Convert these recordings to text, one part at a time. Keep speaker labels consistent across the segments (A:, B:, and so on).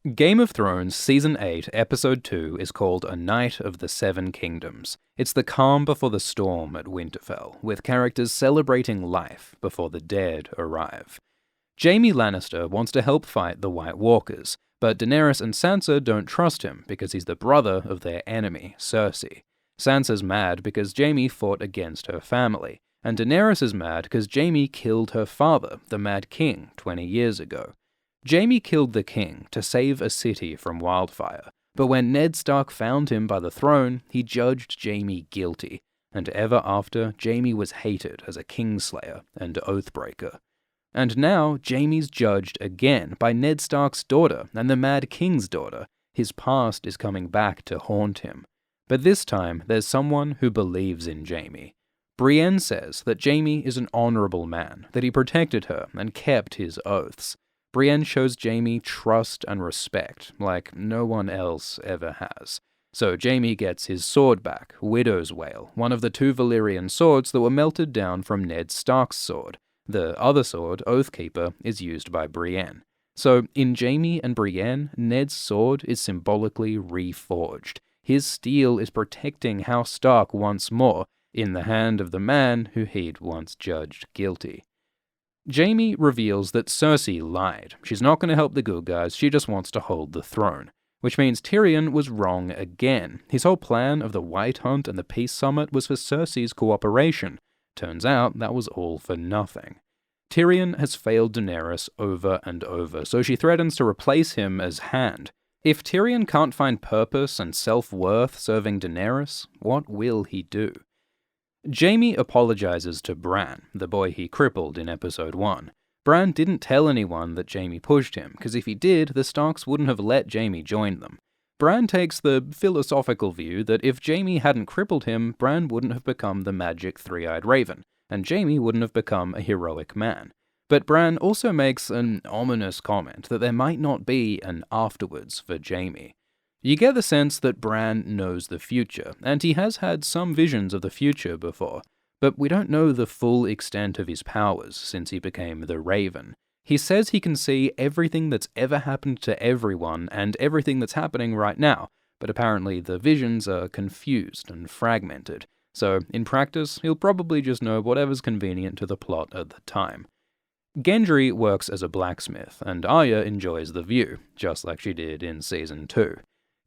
A: Game of Thrones Season 8, Episode 2 is called A Night of the Seven Kingdoms. It's the calm before the storm at Winterfell, with characters celebrating life before the dead arrive. Jaime Lannister wants to help fight the White Walkers, but Daenerys and Sansa don't trust him because he's the brother of their enemy, Cersei. Sansa's mad because Jaime fought against her family, and Daenerys is mad because Jaime killed her father, the Mad King, 20 years ago. Jaime killed the king to save a city from wildfire, but when Ned Stark found him by the throne, he judged Jaime guilty, and ever after, Jaime was hated as a kingslayer and oathbreaker. And now, Jaime's judged again by Ned Stark's daughter and the Mad King's daughter. His past is coming back to haunt him. But this time, there's someone who believes in Jaime. Brienne says that Jaime is an honourable man, that he protected her and kept his oaths. Brienne shows Jaime trust and respect like no one else ever has. So Jaime gets his sword back, Widow's Wail, one of the 2 Valyrian swords that were melted down from Ned Stark's sword. The other sword, Oathkeeper, is used by Brienne. So in Jaime and Brienne, Ned's sword is symbolically reforged. His steel is protecting House Stark once more, in the hand of the man who he'd once judged guilty. Jaime reveals that Cersei lied. She's not going to help the good guys, she just wants to hold the throne. Which means Tyrion was wrong again. His whole plan of the White Hunt and the Peace Summit was for Cersei's cooperation. Turns out that was all for nothing. Tyrion has failed Daenerys over and over, so she threatens to replace him as Hand. If Tyrion can't find purpose and self-worth serving Daenerys, what will he do? Jaime apologizes to Bran, the boy he crippled in Episode 1. Bran didn't tell anyone that Jaime pushed him, because if he did, the Starks wouldn't have let Jaime join them. Bran takes the philosophical view that if Jaime hadn't crippled him, Bran wouldn't have become the magic three-eyed raven, and Jaime wouldn't have become a heroic man. But Bran also makes an ominous comment that there might not be an afterwards for Jaime. You get the sense that Bran knows the future, and he has had some visions of the future before, but we don't know the full extent of his powers since he became the Raven. He says he can see everything that's ever happened to everyone and everything that's happening right now, but apparently the visions are confused and fragmented, so in practice he'll probably just know whatever's convenient to the plot at the time. Gendry works as a blacksmith, and Arya enjoys the view, just like she did in Season 2.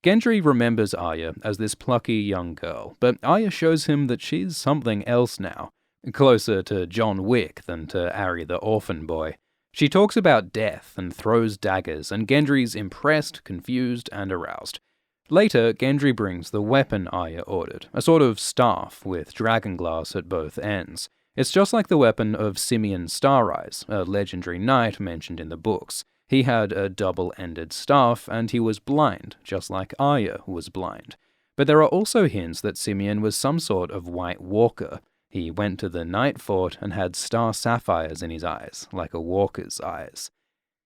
A: Gendry remembers Arya as this plucky young girl, but Arya shows him that she's something else now, closer to John Wick than to Arry the orphan boy. She talks about death and throws daggers, and Gendry's impressed, confused, and aroused. Later, Gendry brings the weapon Arya ordered, a sort of staff with dragonglass at both ends. It's just like the weapon of Simeon Stareyes, a legendary knight mentioned in the books. He had a double-ended staff, and he was blind, just like Arya was blind. But there are also hints that Simeon was some sort of White Walker. He went to the Night Fort and had star sapphires in his eyes, like a walker's eyes.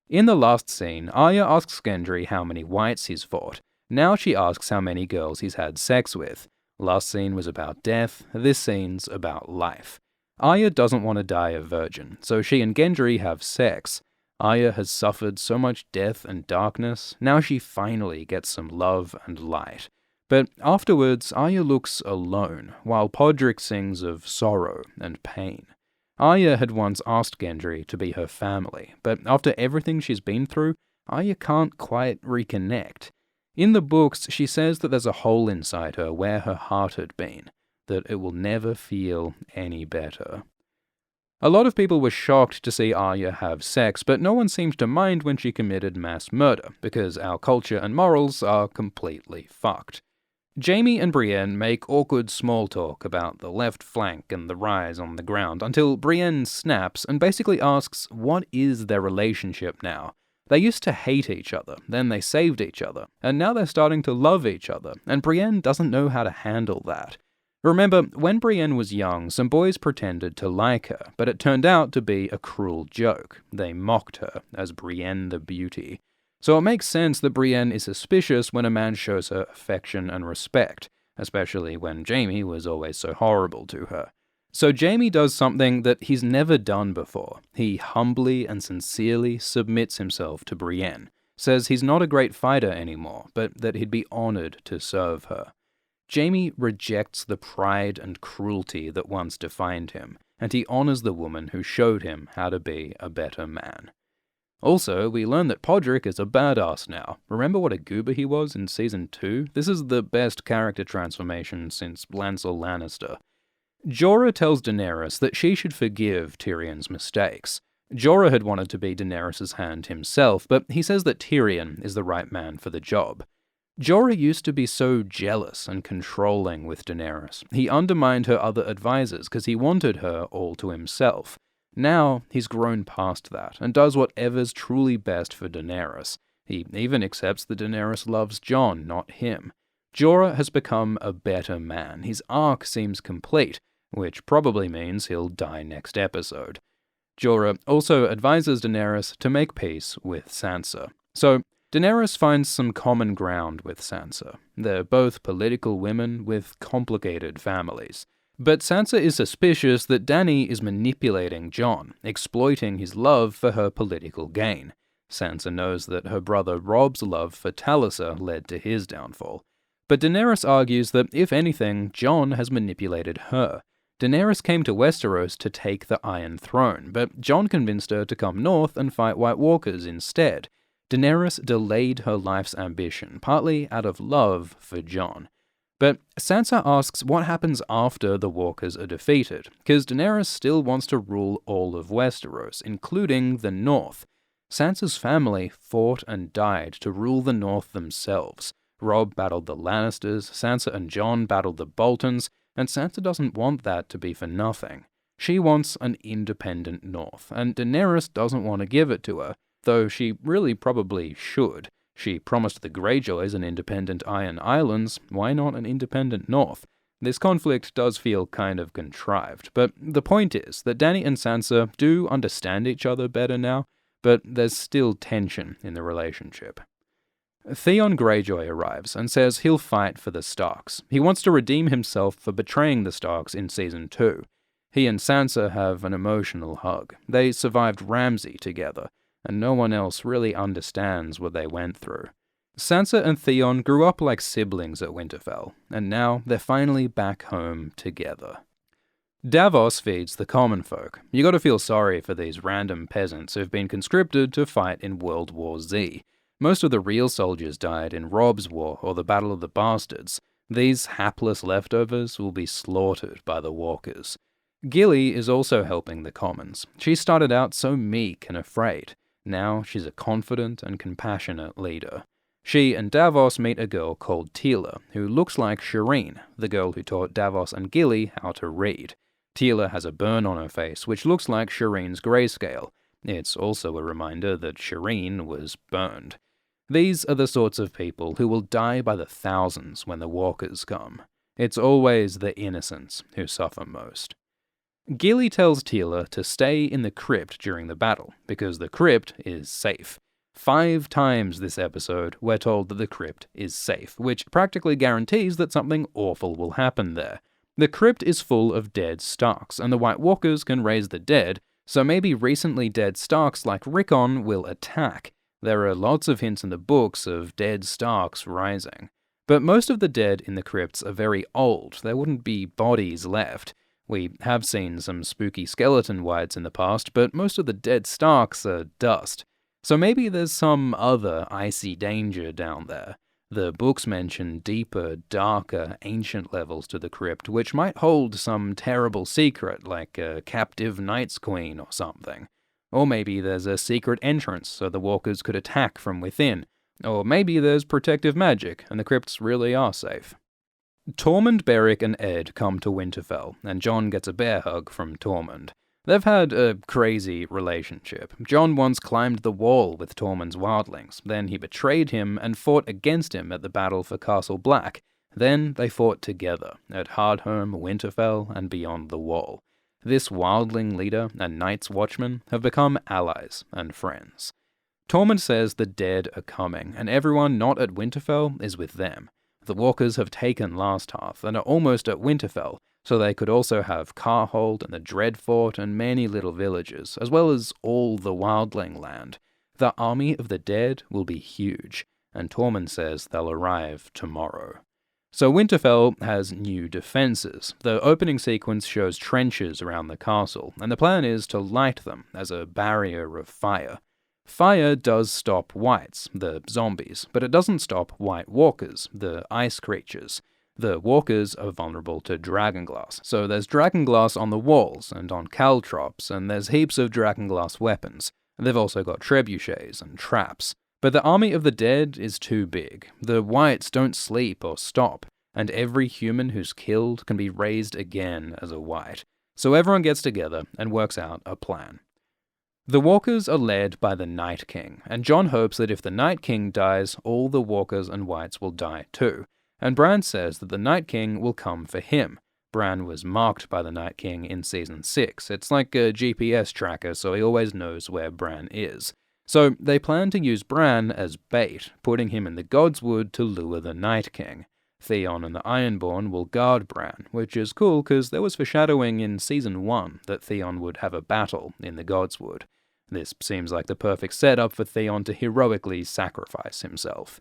A: In the last scene, Arya asks Gendry how many whites he's fought. Now she asks how many girls he's had sex with. Last scene was about death, this scene's about life. Arya doesn't want to die a virgin, so she and Gendry have sex. Arya has suffered so much death and darkness, now she finally gets some love and light. But afterwards, Arya looks alone, while Podrick sings of sorrow and pain. Arya had once asked Gendry to be her family, but after everything she's been through, Arya can't quite reconnect. In the books, she says that there's a hole inside her where her heart had been, that it will never feel any better. A lot of people were shocked to see Arya have sex, but no one seemed to mind when she committed mass murder, because our culture and morals are completely fucked. Jaime and Brienne make awkward small talk about the left flank and the rise on the ground, until Brienne snaps and basically asks what is their relationship now. They used to hate each other, then they saved each other, and now they're starting to love each other, and Brienne doesn't know how to handle that. Remember, when Brienne was young, some boys pretended to like her, but it turned out to be a cruel joke. They mocked her as Brienne the Beauty. So it makes sense that Brienne is suspicious when a man shows her affection and respect, especially when Jaime was always so horrible to her. So Jaime does something that he's never done before. He humbly and sincerely submits himself to Brienne, says he's not a great fighter anymore, but that he'd be honoured to serve her. Jaime rejects the pride and cruelty that once defined him, and he honours the woman who showed him how to be a better man. Also, we learn that Podrick is a badass now. Remember what a goober he was in Season 2? This is the best character transformation since Lancel Lannister. Jorah tells Daenerys that she should forgive Tyrion's mistakes. Jorah had wanted to be Daenerys' hand himself, but he says that Tyrion is the right man for the job. Jorah used to be so jealous and controlling with Daenerys. He undermined her other advisors because he wanted her all to himself. Now, he's grown past that and does whatever's truly best for Daenerys. He even accepts that Daenerys loves Jon, not him. Jorah has become a better man. His arc seems complete, which probably means he'll die next episode. Jorah also advises Daenerys to make peace with Sansa. So, Daenerys finds some common ground with Sansa. They're both political women with complicated families. But Sansa is suspicious that Dany is manipulating Jon, exploiting his love for her political gain. Sansa knows that her brother Robb's love for Talisa led to his downfall. But Daenerys argues that, if anything, Jon has manipulated her. Daenerys came to Westeros to take the Iron Throne, but Jon convinced her to come north and fight White Walkers instead. Daenerys delayed her life's ambition, partly out of love for Jon. But Sansa asks what happens after the Walkers are defeated, because Daenerys still wants to rule all of Westeros, including the North. Sansa's family fought and died to rule the North themselves. Robb battled the Lannisters, Sansa and Jon battled the Boltons, and Sansa doesn't want that to be for nothing. She wants an independent North, and Daenerys doesn't want to give it to her, though she really probably should. She promised the Greyjoys an independent Iron Islands, why not an independent North? This conflict does feel kind of contrived, but the point is that Dany and Sansa do understand each other better now, but there's still tension in the relationship. Theon Greyjoy arrives and says he'll fight for the Starks. He wants to redeem himself for betraying the Starks in Season 2. He and Sansa have an emotional hug. They survived Ramsay together, and no one else really understands what they went through. Sansa and Theon grew up like siblings at Winterfell, and now they're finally back home together. Davos feeds the common folk. You gotta feel sorry for these random peasants who've been conscripted to fight in World War Z. Most of the real soldiers died in Robb's War or the Battle of the Bastards. These hapless leftovers will be slaughtered by the Walkers. Gilly is also helping the commons. She started out so meek and afraid. Now she's a confident and compassionate leader. She and Davos meet a girl called Teela, who looks like Shireen, the girl who taught Davos and Gilly how to read. Teela has a burn on her face, which looks like Shireen's grayscale. It's also a reminder that Shireen was burned. These are the sorts of people who will die by the thousands when the Walkers come. It's always the innocents who suffer most. Gilly tells Teela to stay in the crypt during the battle, because the crypt is safe. 5 times this episode, we're told that the crypt is safe, which practically guarantees that something awful will happen there. The crypt is full of dead Starks, and the White Walkers can raise the dead, so maybe recently dead Starks like Rickon will attack. There are lots of hints in the books of dead Starks rising. But most of the dead in the crypts are very old, there wouldn't be bodies left. We have seen some spooky skeleton wights in the past, but most of the dead Starks are dust. So maybe there's some other icy danger down there. The books mention deeper, darker, ancient levels to the crypt, which might hold some terrible secret, like a captive Night's Queen or something. Or maybe there's a secret entrance so the Walkers could attack from within. Or maybe there's protective magic, and the crypts really are safe. Tormund, Beric, and Ed come to Winterfell, and Jon gets a bear hug from Tormund. They've had a crazy relationship. Jon once climbed the wall with Tormund's wildlings, then he betrayed him and fought against him at the battle for Castle Black. Then they fought together, at Hardhome, Winterfell, and beyond the wall. This wildling leader and Night's Watchman have become allies and friends. Tormund says the dead are coming, and everyone not at Winterfell is with them. The Walkers have taken Last Hearth and are almost at Winterfell, so they could also have Carhold and the Dreadfort and many little villages, as well as all the wildling land. The army of the dead will be huge, and Tormund says they'll arrive tomorrow. So Winterfell has new defences. The opening sequence shows trenches around the castle, and the plan is to light them as a barrier of fire. Fire does stop wights, the zombies, but it doesn't stop white walkers, the ice creatures. The walkers are vulnerable to dragonglass, so there's dragonglass on the walls and on caltrops, and there's heaps of dragonglass weapons. They've also got trebuchets and traps. But the army of the dead is too big. The wights don't sleep or stop, and every human who's killed can be raised again as a wight. So everyone gets together and works out a plan. The walkers are led by the Night King, and Jon hopes that if the Night King dies, all the walkers and wights will die too. And Bran says that the Night King will come for him. Bran was marked by the Night King in Season 6. It's like a GPS tracker, so he always knows where Bran is. So they plan to use Bran as bait, putting him in the Godswood to lure the Night King. Theon and the Ironborn will guard Bran, which is cool because there was foreshadowing in Season 1 that Theon would have a battle in the Godswood. This seems like the perfect setup for Theon to heroically sacrifice himself.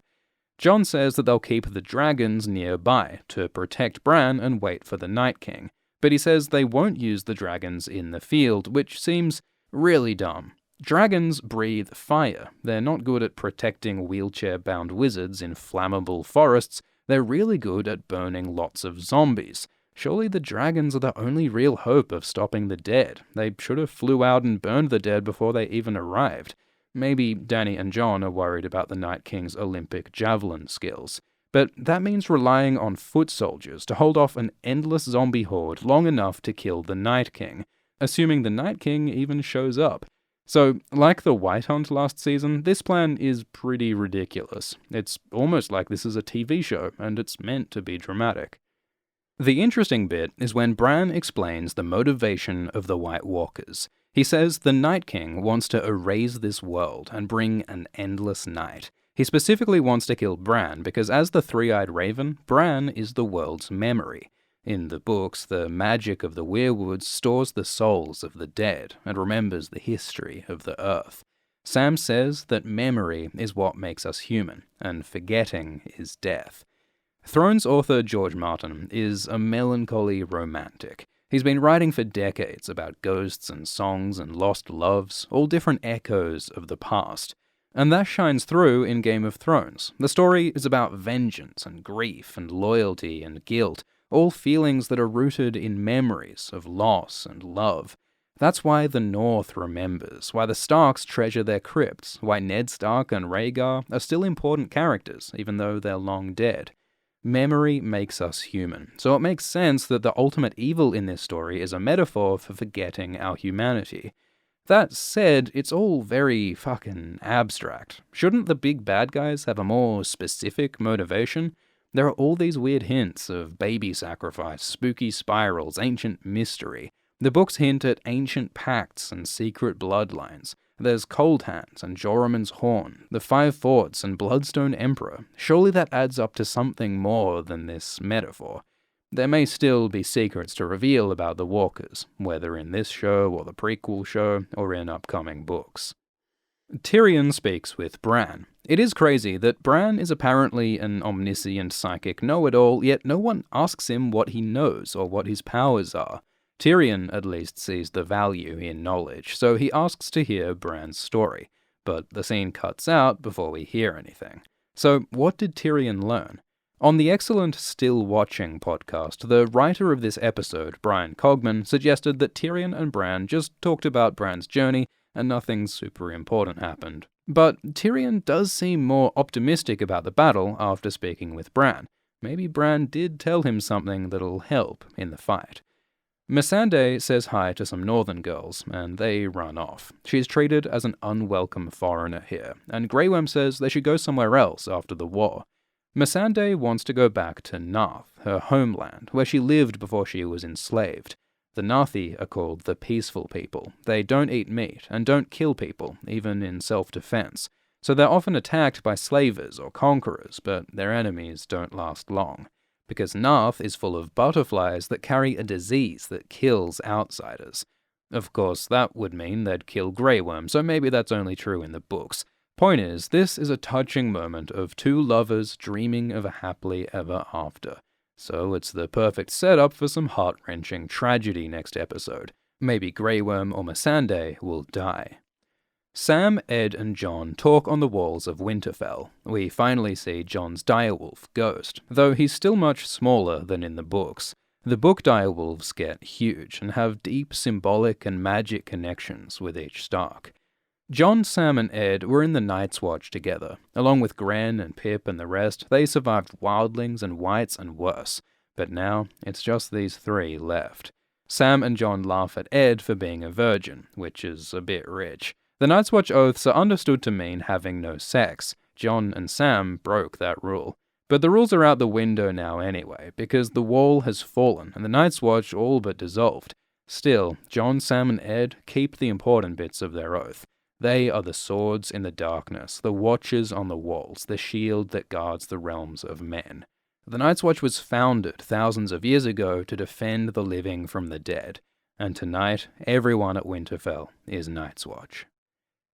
A: Jon says that they'll keep the dragons nearby to protect Bran and wait for the Night King, but he says they won't use the dragons in the field, which seems really dumb. Dragons breathe fire. They're not good at protecting wheelchair-bound wizards in flammable forests. They're really good at burning lots of zombies. Surely the dragons are the only real hope of stopping the dead. They should have flew out and burned the dead before they even arrived. Maybe Dany and Jon are worried about the Night King's Olympic javelin skills. But that means relying on foot soldiers to hold off an endless zombie horde long enough to kill the Night King, assuming the Night King even shows up. So, like the White Hunt last season, this plan is pretty ridiculous. It's almost like this is a TV show, and it's meant to be dramatic. The interesting bit is when Bran explains the motivation of the White Walkers. He says the Night King wants to erase this world and bring an endless night. He specifically wants to kill Bran because as the Three-Eyed Raven, Bran is the world's memory. In the books, the magic of the weirwoods stores the souls of the dead and remembers the history of the earth. Sam says that memory is what makes us human, and forgetting is death. Thrones author George Martin is a melancholy romantic. He's been writing for decades about ghosts and songs and lost loves, all different echoes of the past. And that shines through in Game of Thrones. The story is about vengeance and grief and loyalty and guilt, all feelings that are rooted in memories of loss and love. That's why the North remembers, why the Starks treasure their crypts, why Ned Stark and Rhaegar are still important characters, even though they're long dead. Memory makes us human, so it makes sense that the ultimate evil in this story is a metaphor for forgetting our humanity. That said, it's all very fucking abstract. Shouldn't the big bad guys have a more specific motivation? There are all these weird hints of baby sacrifice, spooky spirals, ancient mystery. The books hint at ancient pacts and secret bloodlines. There's Cold Hands and Joramun's Horn, the Five Forts and Bloodstone Emperor. Surely that adds up to something more than this metaphor. There may still be secrets to reveal about the Walkers, whether in this show or the prequel show or in upcoming books. Tyrion speaks with Bran. It is crazy that Bran is apparently an omniscient psychic know-it-all, yet no one asks him what he knows or what his powers are. Tyrion at least sees the value in knowledge, so he asks to hear Bran's story, but the scene cuts out before we hear anything. So what did Tyrion learn? On the excellent Still Watching podcast, the writer of this episode, Brian Cogman, suggested that Tyrion and Bran just talked about Bran's journey and nothing super important happened. But Tyrion does seem more optimistic about the battle after speaking with Bran. Maybe Bran did tell him something that'll help in the fight. Missandei says hi to some northern girls, and they run off. She's treated as an unwelcome foreigner here, and Grey Worm says they should go somewhere else after the war. Missandei wants to go back to Naath, her homeland, where she lived before she was enslaved. The Naathi are called the peaceful people. They don't eat meat, and don't kill people, even in self-defense. So they're often attacked by slavers or conquerors, but their enemies don't last long. Because Naath is full of butterflies that carry a disease that kills outsiders. Of course, that would mean they'd kill Grey Worm, so maybe that's only true in the books. Point is, this is a touching moment of two lovers dreaming of a happily ever after. So it's the perfect setup for some heart-wrenching tragedy next episode. Maybe Grey Worm or Missandei will die. Sam, Ed, and Jon talk on the walls of Winterfell. We finally see Jon's direwolf, Ghost, though he's still much smaller than in the books. The book direwolves get huge and have deep symbolic and magic connections with each Stark. Jon, Sam, and Ed were in the Night's Watch together. Along with Gren and Pip and the rest, they survived wildlings and wights and worse. But now, it's just these three left. Sam and Jon laugh at Ed for being a virgin, which is a bit rich. The Night's Watch oaths are understood to mean having no sex. Jon and Sam broke that rule. But the rules are out the window now anyway, because the wall has fallen and the Night's Watch all but dissolved. Still, Jon, Sam, and Ed keep the important bits of their oath. They are the swords in the darkness, the watchers on the walls, the shield that guards the realms of men. The Night's Watch was founded thousands of years ago to defend the living from the dead, and tonight everyone at Winterfell is Night's Watch.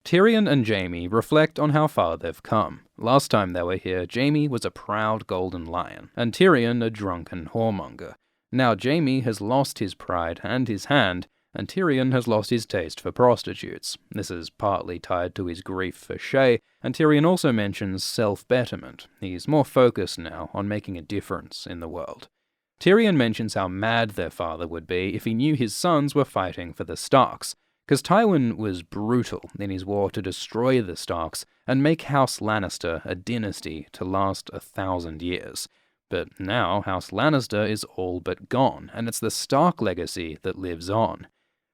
A: Tyrion and Jaime reflect on how far they've come. Last time they were here, Jaime was a proud golden lion, and Tyrion a drunken whoremonger. Now Jaime has lost his pride and his hand, and Tyrion has lost his taste for prostitutes. This is partly tied to his grief for Shae, and Tyrion also mentions self-betterment. He's more focused now on making a difference in the world. Tyrion mentions how mad their father would be if he knew his sons were fighting for the Starks, because Tywin was brutal in his war to destroy the Starks and make House Lannister a dynasty to last 1,000 years. But now House Lannister is all but gone, and it's the Stark legacy that lives on.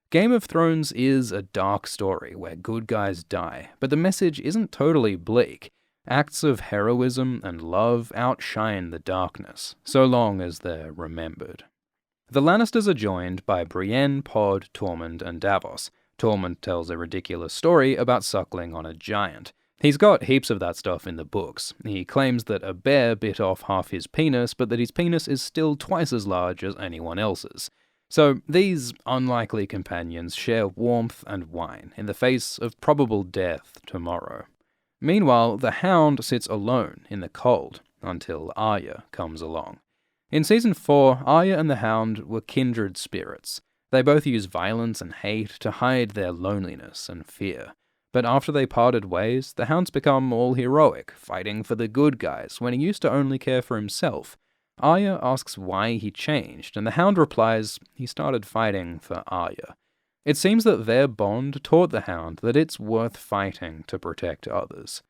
A: Game of Thrones is a dark story where good guys die, but the message isn't totally bleak. Acts of heroism and love outshine the darkness, so long as they're remembered. The Lannisters are joined by Brienne, Pod, Tormund, and Davos. Tormund tells a ridiculous story about suckling on a giant. He's got heaps of that stuff in the books. He claims that a bear bit off half his penis, but that his penis is still twice as large as anyone else's. So these unlikely companions share warmth and wine in the face of probable death tomorrow. Meanwhile, the Hound sits alone in the cold until Arya comes along. In Season 4, Arya and the Hound were kindred spirits. They both use violence and hate to hide their loneliness and fear. But after they parted ways, the Hound's become all heroic, fighting for the good guys when he used to only care for himself. Arya asks why he changed, and the Hound replies he started fighting for Arya. It seems that their bond taught the Hound that it's worth fighting to protect others.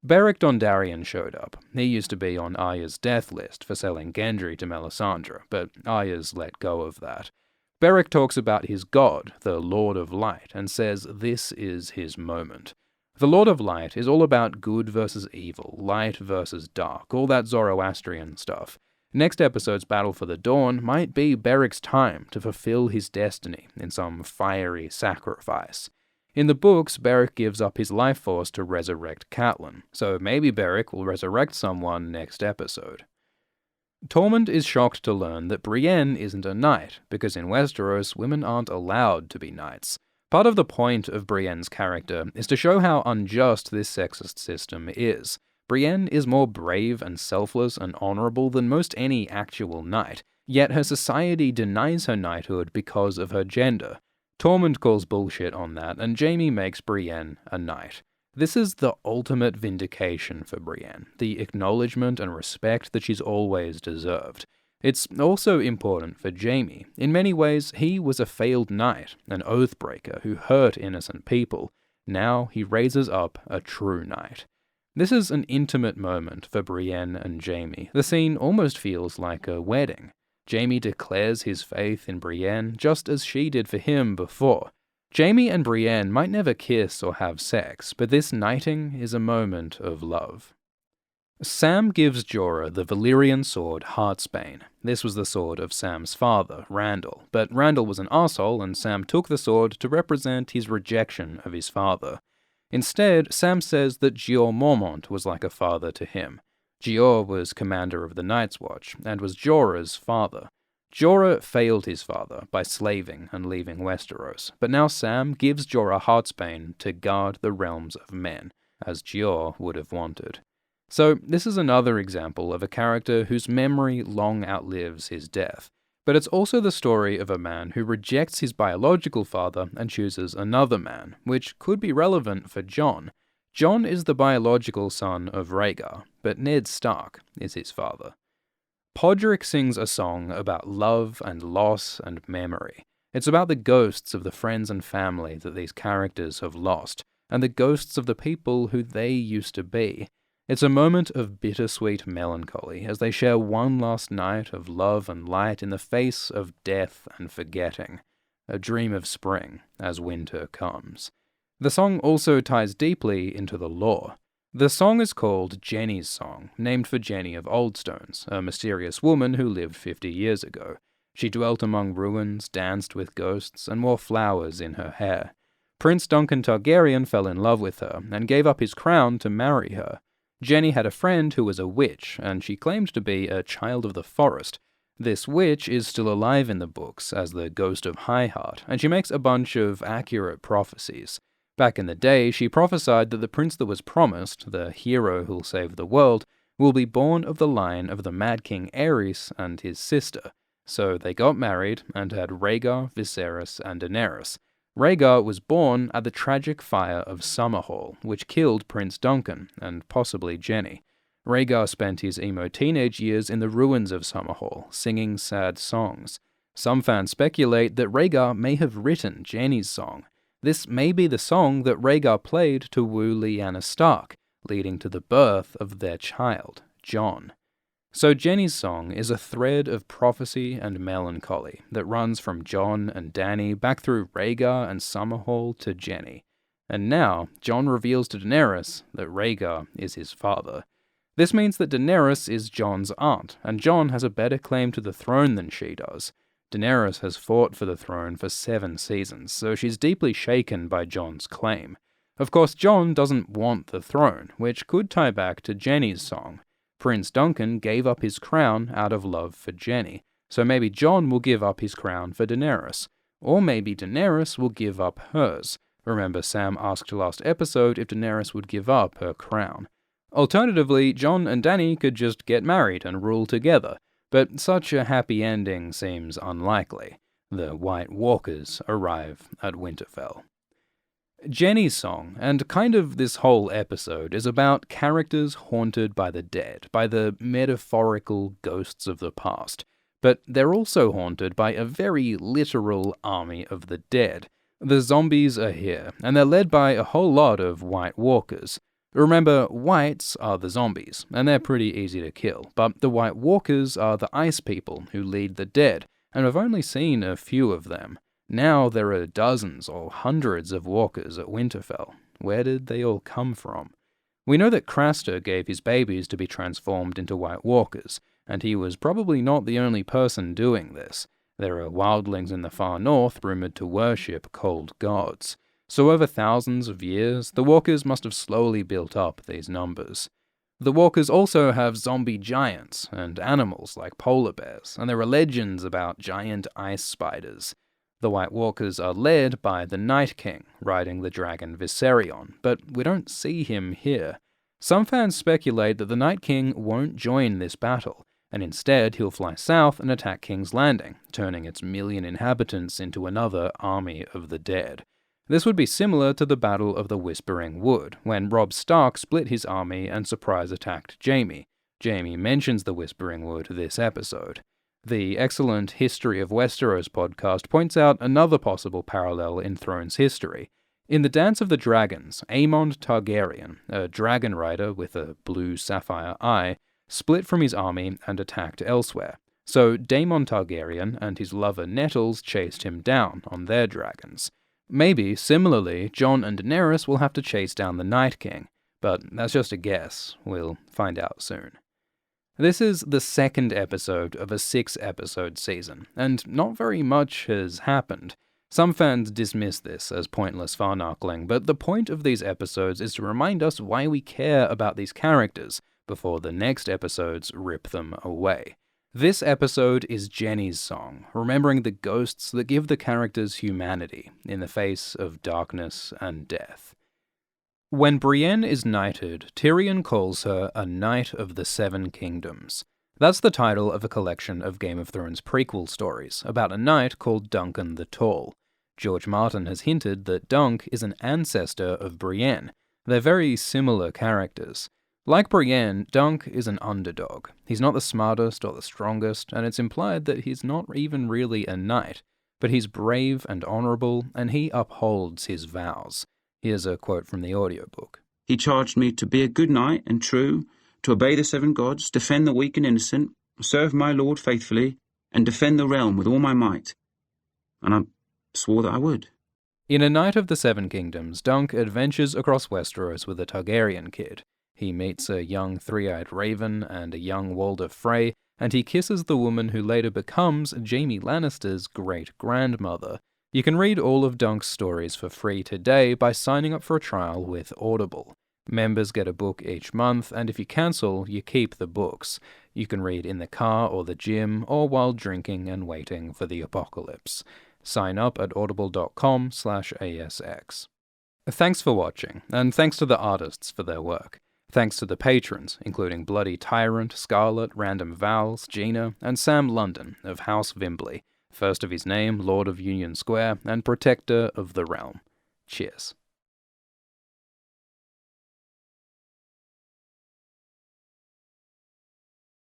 A: Beric Dondarrion showed up. He used to be on Arya's death list for selling Gendry to Melisandre, but Arya's let go of that. Beric talks about his god, the Lord of Light, and says this is his moment. The Lord of Light is all about good versus evil, light versus dark, all that Zoroastrian stuff. Next episode's Battle for the Dawn might be Beric's time to fulfill his destiny in some fiery sacrifice. In the books, Beric gives up his life force to resurrect Catelyn, so maybe Beric will resurrect someone next episode. Tormund is shocked to learn that Brienne isn't a knight, because in Westeros, women aren't allowed to be knights. Part of the point of Brienne's character is to show how unjust this sexist system is. Brienne is more brave and selfless and honourable than most any actual knight, yet her society denies her knighthood because of her gender. Tormund calls bullshit on that, and Jaime makes Brienne a knight. This is the ultimate vindication for Brienne, the acknowledgement and respect that she's always deserved. It's also important for Jaime. In many ways, he was a failed knight, an oathbreaker who hurt innocent people. Now he raises up a true knight. This is an intimate moment for Brienne and Jaime. The scene almost feels like a wedding. Jaime declares his faith in Brienne just as she did for him before. Jaime and Brienne might never kiss or have sex, but this knighting is a moment of love. Sam gives Jorah the Valyrian sword Heartsbane. This was the sword of Sam's father, Randall, but Randall was an arsehole and Sam took the sword to represent his rejection of his father. Instead, Sam says that Jeor Mormont was like a father to him. Jeor was commander of the Night's Watch, and was Jorah's father. Jorah failed his father by slaving and leaving Westeros, but now Sam gives Jorah Heartsbane to guard the realms of men, as Gior would have wanted. So this is another example of a character whose memory long outlives his death, but it's also the story of a man who rejects his biological father and chooses another man, which could be relevant for Jon. Jon is the biological son of Rhaegar, but Ned Stark is his father. Podrick sings a song about love and loss and memory. It's about the ghosts of the friends and family that these characters have lost, and the ghosts of the people who they used to be. It's a moment of bittersweet melancholy as they share one last night of love and light in the face of death and forgetting, a dream of spring as winter comes. The song also ties deeply into the lore. The song is called Jenny's Song, named for Jenny of Oldstones, a mysterious woman who lived 50 years ago. She dwelt among ruins, danced with ghosts, and wore flowers in her hair. Prince Duncan Targaryen fell in love with her and gave up his crown to marry her. Jenny had a friend who was a witch, and she claimed to be a child of the forest. This witch is still alive in the books as the ghost of Highheart, and she makes a bunch of accurate prophecies. Back in the day, she prophesied that the prince that was promised, the hero who'll save the world, will be born of the line of the Mad King Aerys and his sister. So they got married and had Rhaegar, Viserys, and Daenerys. Rhaegar was born at the tragic fire of Summerhall, which killed Prince Duncan, and possibly Jenny. Rhaegar spent his emo teenage years in the ruins of Summerhall, singing sad songs. Some fans speculate that Rhaegar may have written Jenny's song. This may be the song that Rhaegar played to woo Lyanna Stark, leading to the birth of their child, Jon. So Jenny's song is a thread of prophecy and melancholy that runs from Jon and Dany back through Rhaegar and Summerhall to Jenny. And now, Jon reveals to Daenerys that Rhaegar is his father. This means that Daenerys is Jon's aunt, and Jon has a better claim to the throne than she does. Daenerys has fought for the throne for 7 seasons, so she's deeply shaken by Jon's claim. Of course, Jon doesn't want the throne, which could tie back to Jenny's song. Prince Duncan gave up his crown out of love for Jenny, so maybe Jon will give up his crown for Daenerys. Or maybe Daenerys will give up hers. Remember, Sam asked last episode if Daenerys would give up her crown. Alternatively, Jon and Dany could just get married and rule together, but such a happy ending seems unlikely. The White Walkers arrive at Winterfell. Jenny's song, and kind of this whole episode, is about characters haunted by the dead, by the metaphorical ghosts of the past. But they're also haunted by a very literal army of the dead. The zombies are here, and they're led by a whole lot of White Walkers. Remember, whites are the zombies, and they're pretty easy to kill, but the White Walkers are the ice people who lead the dead, and we've only seen a few of them. Now there are dozens or hundreds of walkers at Winterfell. Where did they all come from? We know that Craster gave his babies to be transformed into White Walkers, and he was probably not the only person doing this. There are wildlings in the far north rumored to worship cold gods. So over thousands of years, the walkers must have slowly built up these numbers. The walkers also have zombie giants and animals like polar bears, and there are legends about giant ice spiders. The White Walkers are led by the Night King, riding the dragon Viserion, but we don't see him here. Some fans speculate that the Night King won't join this battle, and instead he'll fly south and attack King's Landing, turning its 1 million inhabitants into another army of the dead. This would be similar to the Battle of the Whispering Wood, when Robb Stark split his army and surprise attacked Jaime. Jaime mentions the Whispering Wood this episode. The excellent History of Westeros podcast points out another possible parallel in Thrones history. In the Dance of the Dragons, Aemond Targaryen, a dragon rider with a blue sapphire eye, split from his army and attacked elsewhere. So Daemon Targaryen and his lover Nettles chased him down on their dragons. Maybe, similarly, Jon and Daenerys will have to chase down the Night King, but that's just a guess. We'll find out soon. This is the second episode of a 6-episode season, and not very much has happened. Some fans dismiss this as pointless farnarkling, but the point of these episodes is to remind us why we care about these characters before the next episodes rip them away. This episode is Jenny's song, remembering the ghosts that give the characters humanity in the face of darkness and death. When Brienne is knighted, Tyrion calls her a Knight of the Seven Kingdoms. That's the title of a collection of Game of Thrones prequel stories about a knight called Duncan the Tall. George Martin has hinted that Dunk is an ancestor of Brienne. They're very similar characters. Like Brienne, Dunk is an underdog. He's not the smartest or the strongest, and it's implied that he's not even really a knight, but he's brave and honourable, and he upholds his vows. Here's a quote from the audiobook.
B: He charged me to be a good knight and true, to obey the seven gods, defend the weak and innocent, serve my lord faithfully, and defend the realm with all my might. And I swore that I would.
A: In A Knight of the Seven Kingdoms, Dunk adventures across Westeros with a Targaryen kid. He meets a young three-eyed raven and a young Walder Frey, and he kisses the woman who later becomes Jaime Lannister's great-grandmother. You can read all of Dunk's stories for free today by signing up for a trial with Audible. Members get a book each month, and if you cancel, you keep the books. You can read in the car or the gym, or while drinking and waiting for the apocalypse. Sign up at audible.com/ASX. Thanks for watching, and thanks to the artists for their work. Thanks to the patrons, including Bloody Tyrant, Scarlet, Random Vowels, Gina, and Sam London of House Vimbley, first of his name, Lord of Union Square, and Protector of the Realm. Cheers.